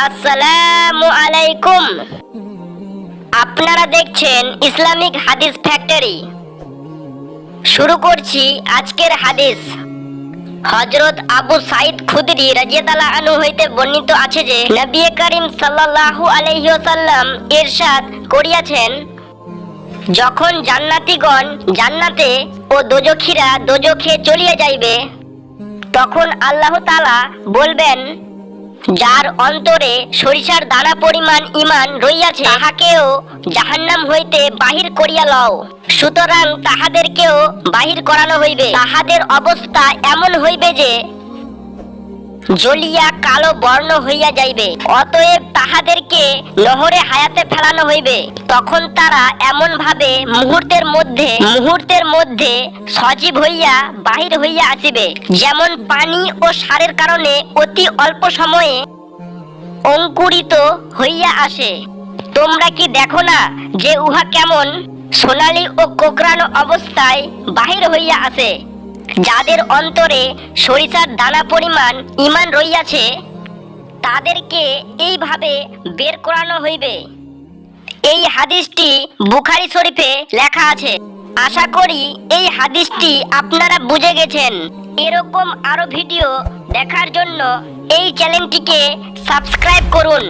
আসসালামু আলাইকুম। আপনারা দেখছেন ইসলামিক হাদিস ফ্যাক্টরি। শুরু করছি আজকের হাদিস। হযরত আবু সাঈদ খুদরি রাদিয়াল্লাহু আনহু হইতে বর্ণিত আছে যে নবী করিম সাল্লাল্লাহু আলাইহি ওয়াসাল্লাম ইরশাদ করিয়াছেন, যখন জান্নাতীগণ জান্নাতে ও দোজখীরা দোজখে চলিয়া যাইবে, তখন আল্লাহ তাআলা বলবেন, যার অন্তরে সরিষার দানা পরিমাণ ঈমান রইয়াছে তাহাকেও জাহান্নাম হইতে বাহির করিয়া লও। সুতরাং তাহাদেরকেও বাহির করানো হইবে। তাহাদের অবস্থা এমন হইবে যে জ্বলিয়া কালো বর্ণ হইয়া যাইবে। অতএব তাহাদেরকে নহরে হায়াতে ফেলানো হইবে। তখন তারা এমন ভাবে মুহূর্তের মধ্যে সজীব হইয়া বাহির হইয়া আসিবে, যেমন পানি ও সারের কারণে অতি অল্প সময়ে অঙ্কুরিত হইয়া আসে। তোমরা কি দেখো না যে উহা কেমন সোনালী ও কোকড়ানো অবস্থায় বাহির হইয়া আসে? যাদের অন্তরে সরিষার দানা পরিমাণ ঈমান রইয়াছে তাদেরকে এইভাবে বের করানো হইবে। এই হাদিসটি বুখারী শরীফে লেখা আছে। আশা করি এই হাদিসটি আপনারা বুঝে গেছেন। এরকম আরো ভিডিও দেখার জন্য এই চ্যানেলটিকে সাবস্ক্রাইব করুন।